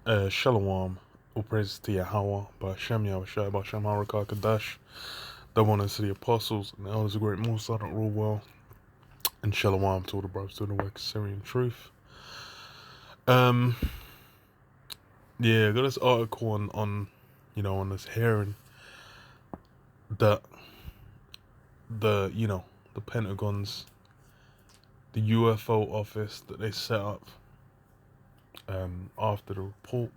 Shalom, all praises to Yahweh, Ba'Shem Yahushua, Ba'Shem Harakah Kadash, the one to the apostles, and the elders of great Musa that rule well, and Shalom to all the brothers doing the work of Syrian truth. Yeah, I got this article on this hearing that the Pentagon's, the UFO office that they set up after the report.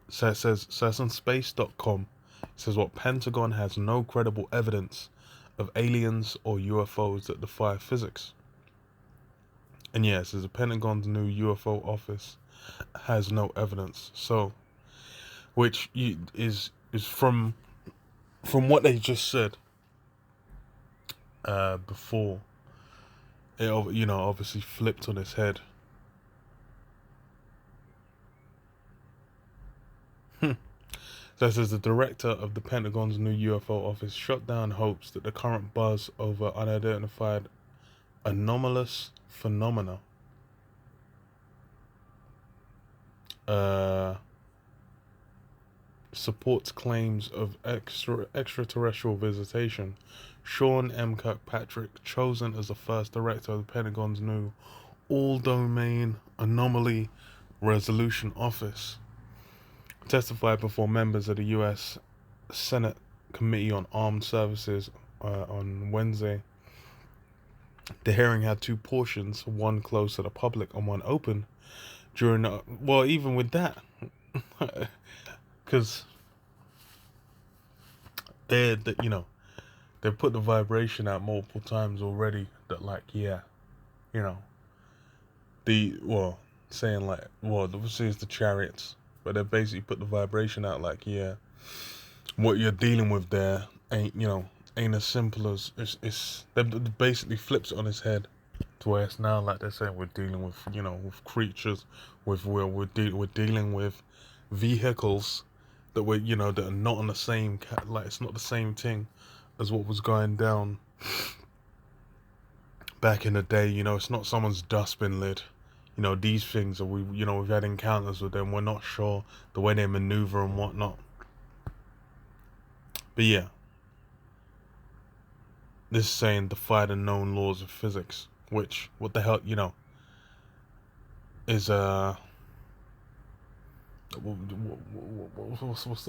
So it says on space.com, it says what Pentagon has no credible evidence of aliens or UFOs that defy physics. And yeah, it says the Pentagon's new UFO office has no evidence. So, which is from what they just said before. It obviously flipped on its head. So it says the director of the Pentagon's new UFO office shut down hopes that the current buzz over unidentified anomalous phenomena supports claims of extraterrestrial visitation. Sean M. Kirkpatrick, chosen as the first director of the Pentagon's new all-domain anomaly resolution office, testified before members of the U.S. Senate Committee on Armed Services on Wednesday. The hearing had two portions, one closed to the public and one open. Even with that, because they put the vibration out multiple times already. That obviously it's the Chariots, but they basically put the vibration out what you're dealing with there ain't as simple as it's. They basically flips it on its head to where it's now like they're saying we're dealing with with creatures, we're dealing with vehicles that that are not on the same it's not the same thing as what was going down back in the day. It's not someone's dustbin lid. These things are we've had encounters with them. We're not sure the way they maneuver and whatnot. But yeah, this is saying defy the known laws of physics, which what the hell is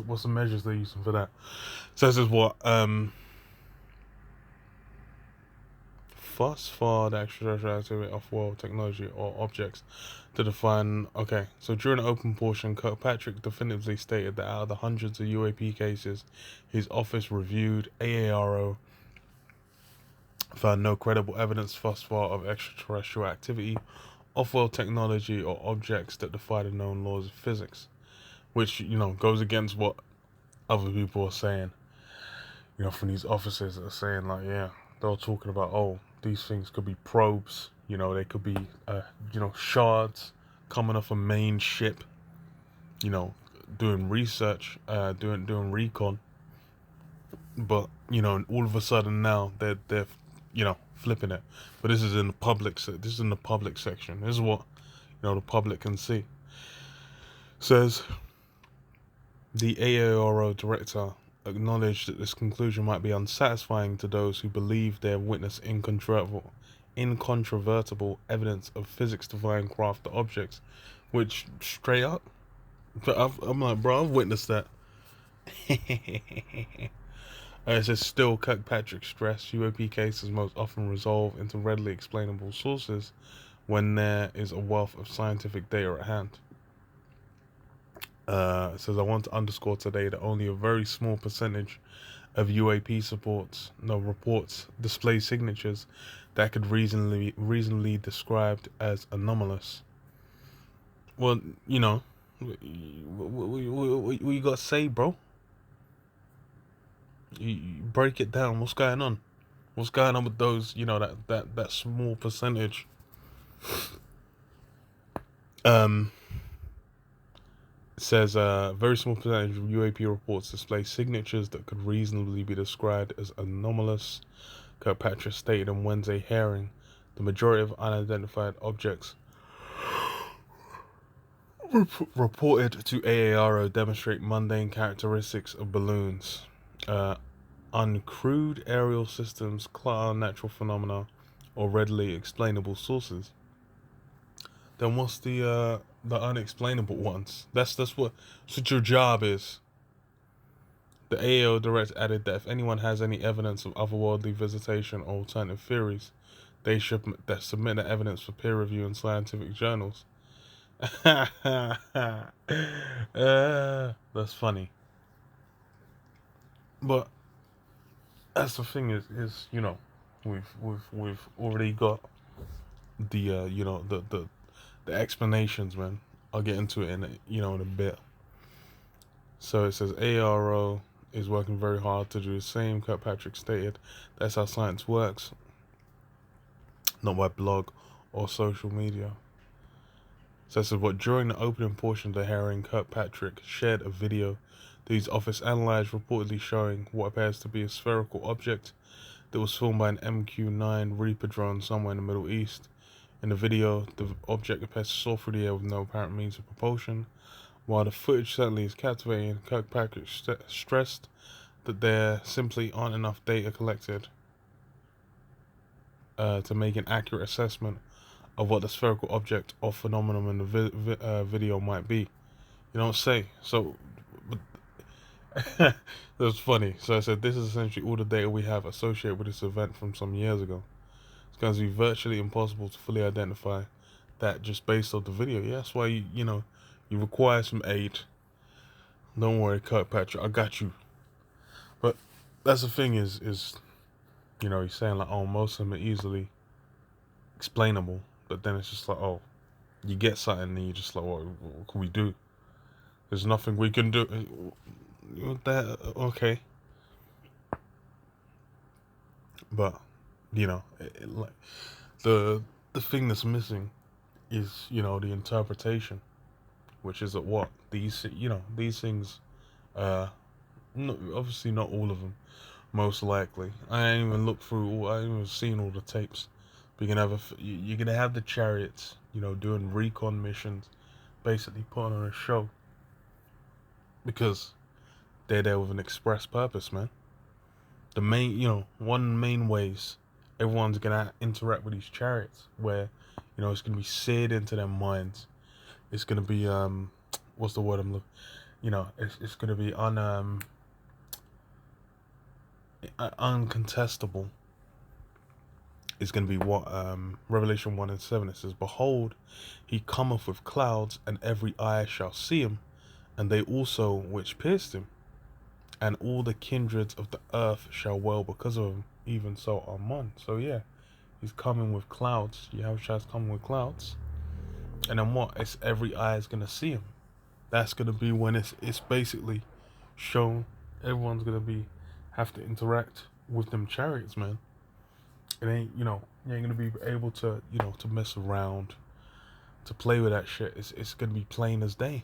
what's the measures they're using for that? So this is what phosphor, the extraterrestrial activity of world technology or objects to define. Okay, so during the open portion, Kirkpatrick definitively stated that out of the hundreds of UAP cases his office reviewed, AARO found no credible evidence thus far of extraterrestrial activity, off-world technology, or objects that defy the known laws of physics, which goes against what other people are saying. From these officers that are saying they're talking about these things could be probes. They could be shards coming off a main ship. Doing research, doing recon. But all of a sudden now they're flipping it. But this is in the public. This is in the public section. This is what the public can see. Says the AARO director acknowledged that this conclusion might be unsatisfying to those who believe they have witnessed incontrovertible evidence of physics-defying craft objects, which straight up, I'm like, bro, I've witnessed that. It says still, Kirkpatrick stressed UAP cases most often resolve into readily explainable sources when there is a wealth of scientific data at hand. It says, I want to underscore today that only a very small percentage of UAP reports display signatures that could reasonably described as anomalous. Well, what you got to say, bro? You break it down. What's going on? What's going on with those? That small percentage. It says a very small percentage of UAP reports display signatures that could reasonably be described as anomalous. Kirkpatrick stated on Wednesday hearing The majority of unidentified objects reported to AARO demonstrate mundane characteristics of balloons, uncrewed aerial systems, clutter, natural phenomena, or readily explainable sources. Then what's the unexplainable ones? That's what your job is. The AAO director added that if anyone has any evidence of otherworldly visitation or alternative theories, they should submit the evidence for peer review in scientific journals. That's funny. But that's the thing is we've already got the the explanations, man. I'll get into it in a bit. So it says ARO is working very hard to do the same. Kirkpatrick stated, "That's how science works, not by blog or social media." So this is what during the opening portion of the hearing, Kirkpatrick shared a video that his office analyzed, reportedly showing what appears to be a spherical object that was filmed by an MQ-9 Reaper drone somewhere in the Middle East. In the video, the object appears to soar through the air with no apparent means of propulsion. While the footage certainly is captivating, Kirkpatrick stressed that there simply aren't enough data collected to make an accurate assessment of what the spherical object or phenomenon in the video might be. You don't say. So, that's funny. So I said, this is essentially all the data we have associated with this event from some years ago. It's going to be virtually impossible to fully identify that just based off the video. Yeah, that's why you require some aid. Don't worry, Kirkpatrick, I got you. But that's the thing is he's saying like, oh, most of them are easily explainable, but then it's just like, oh, you get something and you're just like, what can we do? There's nothing we can do. Okay. But like the thing that's missing is the interpretation, which is that what these things, obviously not all of them, most likely. I ain't even looked through. I ain't even seen all the tapes. But you're gonna have the Chariots, doing recon missions, basically putting on a show because they're there with an express purpose, man. The main, one main ways everyone's gonna interact with these Chariots, where it's gonna be seared into their minds. It's gonna be what's the word I'm looking? It's gonna be uncontestable. It's gonna be what Revelation 1:7. It says, "Behold, he cometh with clouds, and every eye shall see him, and they also which pierced him, and all the kindreds of the earth shall wail because of him. Even so, Amen." So yeah, he's coming with clouds. Yahushua's coming with clouds, and then what? It's every eye is gonna see him. That's gonna be when it's basically shown. Everyone's gonna have to interact with them Chariots, man. It ain't you ain't gonna be able to to mess around, to play with that shit. It's gonna be plain as day.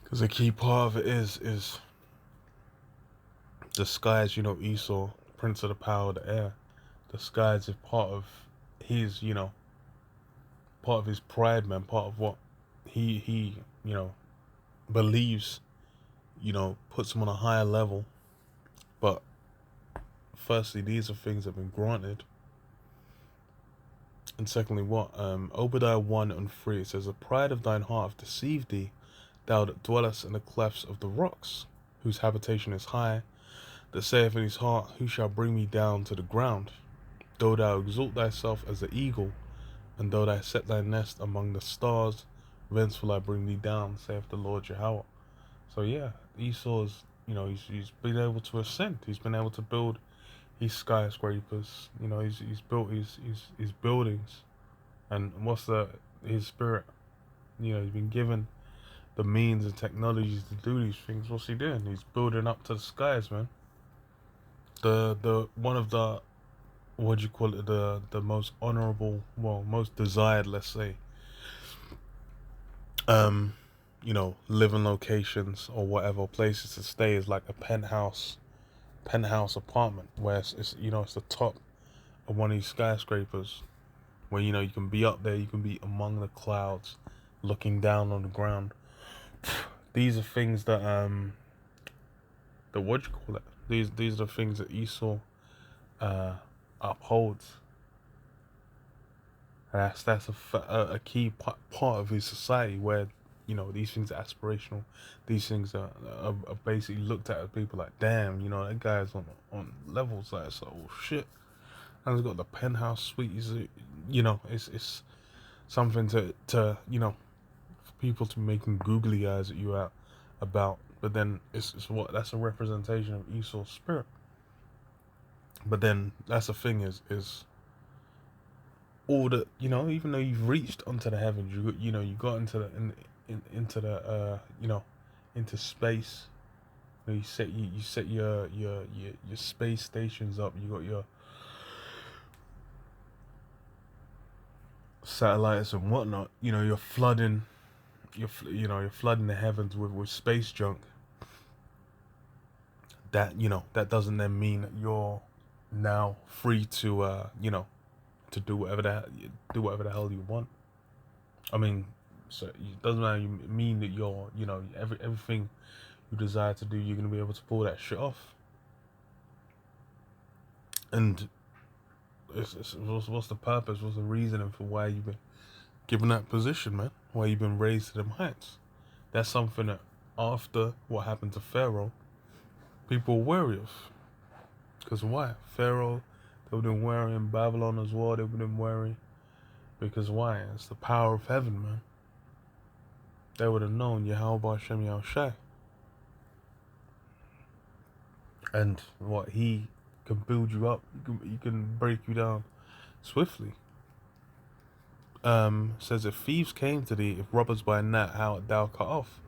Because a key part of it is the skies, Esau, Prince of the Power of the Air. The skies is part of his, part of his pride, man, part of what he believes, puts him on a higher level. But firstly, these are things that have been granted. And secondly, what? Obadiah 1:3, it says, "The pride of thine heart hath deceived thee, thou that dwellest in the clefts of the rocks, whose habitation is high, that saith in his heart, who shall bring me down to the ground? Though thou exalt thyself as the eagle, and though thou set thy nest among the stars, thence will I bring thee down, saith the Lord Jehovah." So yeah, Esau's, he's been able to ascend. He's been able to build his skyscrapers. He's built his buildings, and his spirit. He's been given the means and technologies to do these things. What's he doing? He's building up to the skies, man. The one of the what do you call it, the most honorable, well, most desired, let's say, um living locations or whatever places to stay is like a penthouse apartment where it's the top of one of these skyscrapers where you can be up there, you can be among the clouds looking down on the ground. These are things that what do you call it, these are the things that Esau uh upholds. And that's a key part of his society where these things are aspirational. These things are basically looked at as people like, damn, that guy's on levels like, so shit. And he's got the penthouse suite. It's something to for people to be making googly eyes at you out about. But then it's what that's a representation of Esau's spirit. But then that's the thing is all the even though you've reached onto the heavens, you got into into the into space. You set your space stations up. You got your satellites and whatnot. You're flooding you're flooding the heavens with space junk. That doesn't then mean that you're now free to to do whatever the hell you want. I mean, so it doesn't mean that you're everything you desire to do, you're gonna be able to pull that shit off. And what's the purpose? What's the reasoning for why you've been given that position, man? Why you've been raised to them heights? That's something that after what happened to Pharaoh, people were wary of. Because why? Pharaoh, they wouldn't worry. In Babylon as well, they wouldn't worry. Because why? It's the power of heaven, man. They would have known Yahweh Shem Yahushai. And what, he can build you up, he can break you down swiftly. Says, if thieves came to thee, if robbers by night, how art thou cut off?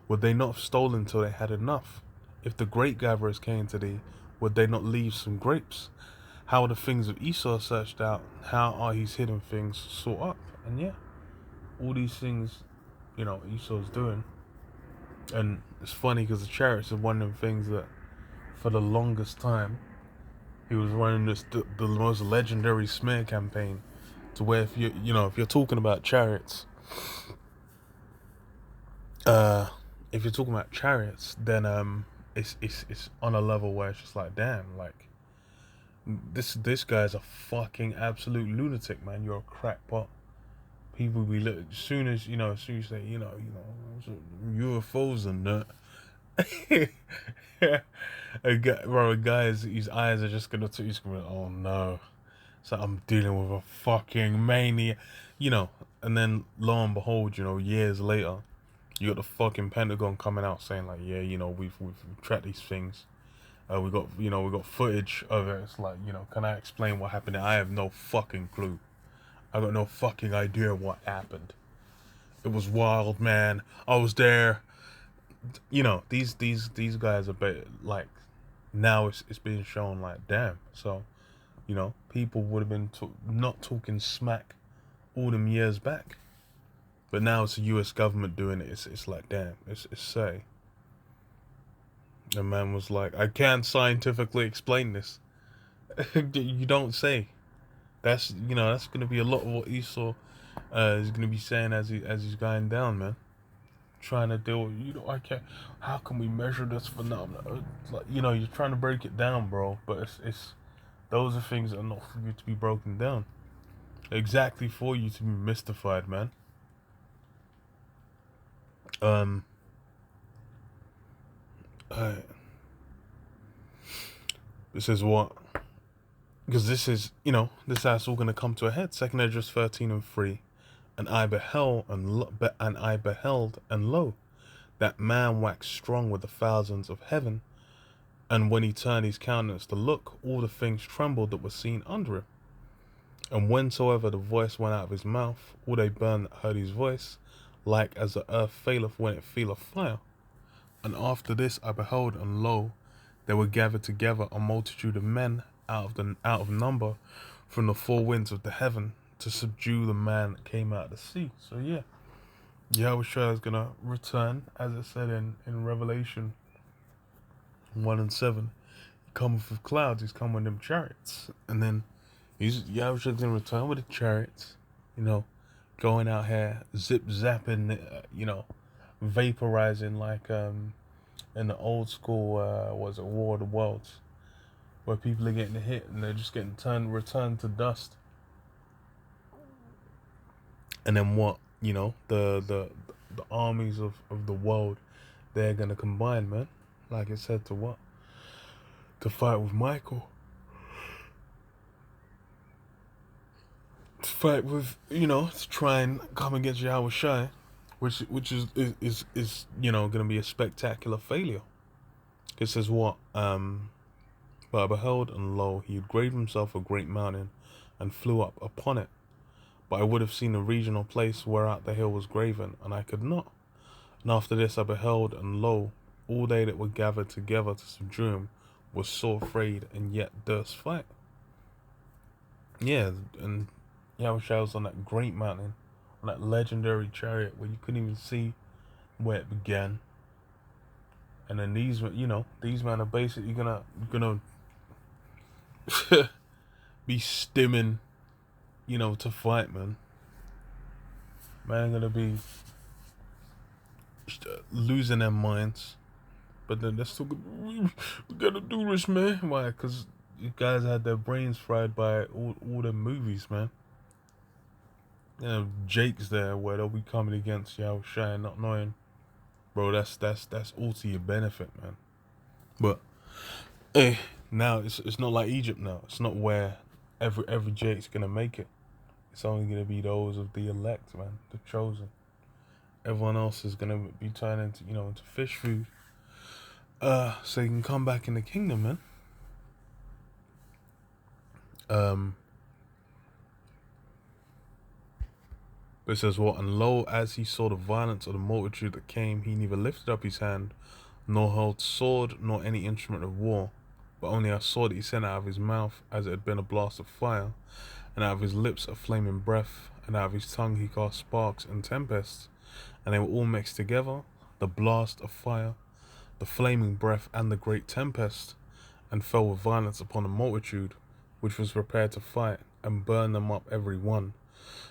Would they not have stolen till they had enough? If the grape gatherers came to thee, would they not leave some grapes? How are the things of Esau searched out? How are his hidden things sought up? And yeah, all these things, Esau's doing. And it's funny because the Chariots are one of the things that, for the longest time, he was running the most legendary smear campaign, to where if you're talking about Chariots, if you're talking about Chariots, then it's on a level where it's just like, damn, like this guy's a fucking absolute lunatic, man. You're a crackpot. People be as soon as you say UFOs and that. A guy's his eyes are just gonna he's gonna be, oh no, so I'm dealing with a fucking mania, and then lo and behold, years later, you got the fucking Pentagon coming out saying like, yeah, we've tracked these things, we got footage of it. It's like, can I explain what happened? I have no fucking clue. I got no fucking idea what happened. It was wild, man. I was there. These guys are like, now it's being shown like, damn. So, people would have been not talking smack all them years back, but now it's the U.S. government doing it. It's like, damn. It's say. The man was like, I can't scientifically explain this. You don't say. That's that's gonna be a lot of what Esau is gonna be saying as he's going down, man. Trying to deal with, I can't. How can we measure this phenomenon? It's like, you're trying to break it down, bro. But it's those are things that are not for you to be broken down. Exactly for you to be mystified, man. This is what, because this is this is all gonna come to a head. 2 Esdras 13:3. And I beheld, and lo, that man waxed strong with the thousands of heaven. And when he turned his countenance to look, all the things trembled that were seen under him. And whensoever the voice went out of his mouth, all they burned that heard his voice, like as the earth faileth when it feeleth fire. And after this I beheld, and lo, there were gathered together a multitude of men, out of number from the four winds of the heaven to subdue the man that came out of the sea. So yeah, Yahushua is gonna return, as it said in Revelation 1:7. He cometh with clouds. He's coming with them chariots, and then Yahushua's gonna return with the chariots. You know, going out here zip zapping. Vaporizing like in the old school was it War of the Worlds, where people are getting hit and they're just getting returned to dust. And then what, the armies of the world, they're gonna combine, man, like it said, to what, to fight with Michael, to fight with, to try and come against Yahweh Shai, which is gonna be a spectacular failure. It says what? But I beheld, and lo, he had graved himself a great mountain, and flew up upon it. But I would have seen a regional place whereat the hill was graven, and I could not. And after this I beheld, and lo, all they that were gathered together to subdue him were sore afraid, and yet durst fight. Yeah, and Yahushua was on that great mountain, on that legendary chariot where you couldn't even see where it began. And then these men are basically gonna be stimming, to fight, man. Man, gonna be losing their minds. But then they're still we gotta do this, man. Why? Because you guys had their brains fried by all the movies, man. Jake's there where they'll be coming against Yahushua and not knowing, bro. That's all to your benefit, man. But hey, now it's not like Egypt now. It's not where every Jake's gonna make it. It's only gonna be those of the elect, man, the chosen. Everyone else is gonna be turned into fish food. So you can come back in the kingdom, man. But it says what? And lo, as he saw the violence of the multitude that came, he neither lifted up his hand, nor held sword, nor any instrument of war, but only a sword he sent out of his mouth, as it had been a blast of fire, and out of his lips a flaming breath, and out of his tongue he cast sparks and tempests, and they were all mixed together, the blast of fire, the flaming breath, and the great tempest, and fell with violence upon the multitude, which was prepared to fight, and burned them up every one.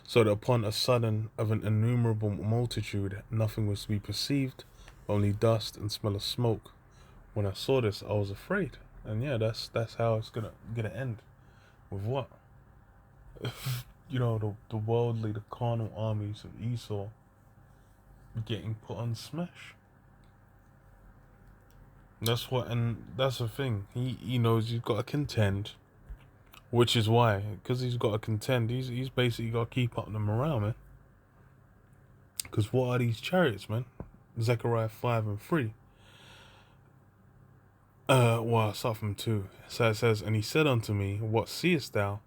So that upon a sudden of an innumerable multitude, nothing was to be perceived, only dust and smell of smoke. When I saw this, I was afraid. And yeah, that's how it's gonna end. With what? The worldly, the carnal armies of Esau getting put on smash. That's the thing. He knows he's got to contend. Which is why, because he's got to contend, he's basically got to keep up the morale, man. Because what are these chariots, man? Zechariah 5:3. I'll start from 2. So it says, and he said unto me, what seest thou?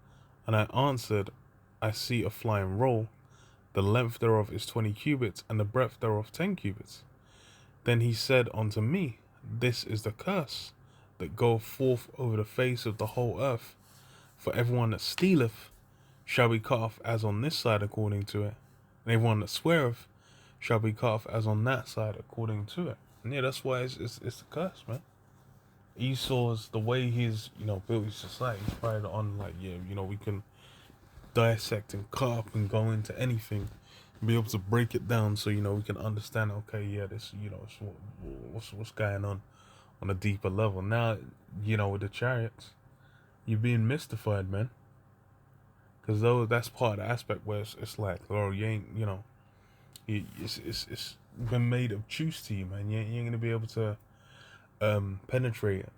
And I answered, I see a flying roll. The length thereof is 20 cubits, and the breadth thereof 10 cubits. Then he said unto me, this is the curse that goeth forth over the face of the whole earth. For everyone that stealeth shall be cut off as on this side according to it, and everyone that sweareth shall be cut off as on that side according to it. And yeah, that's why it's the curse, man. Esau's, the way he's built his society, he's probably on we can dissect and cut up and go into anything, and be able to break it down so we can understand. Okay, yeah, this what's going on a deeper level. Now with the chariots, you're being mystified, man. Because that's part of the aspect where it's like, oh, you ain't, it's been made obtuse to you, man. You ain't gonna be able to penetrate it.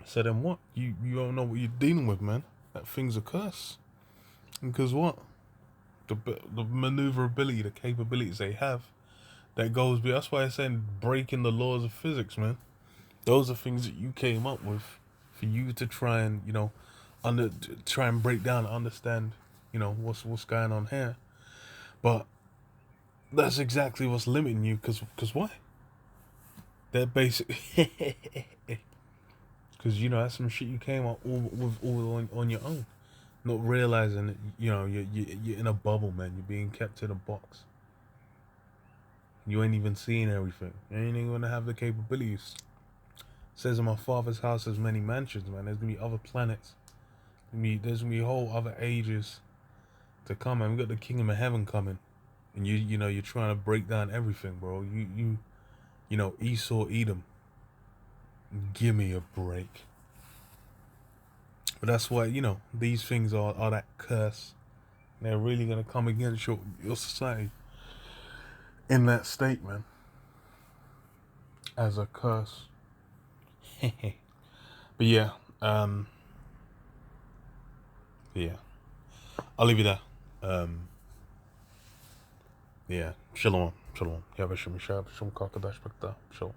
So then what? You don't know what you're dealing with, man. That thing's a curse. Because what? The maneuverability, the capabilities they have, that goes. That's why I'm saying breaking the laws of physics, man. Those are things that you came up with for you to try and try and break down and understand what's going on here. But that's exactly what's limiting you, because why? They're basically Because, that's some shit you came up all on your own. Not realizing that, you're in a bubble, man. You're being kept in a box. You ain't even seeing everything. You ain't even gonna have the capabilities. It says in my father's house there's many mansions, man. There's gonna be other planets. There's gonna be whole other ages to come, man. We got the kingdom of heaven coming. And you're trying to break down everything, bro. Esau, Edom. Give me a break. But that's why, these things are that curse. They're really gonna come against your society in that state, man. As a curse. But yeah, yeah. I'll leave you there. Yeah. Shalom. Shalom. Yabashim Shab, Shum Kakadash Bakta. Shalom.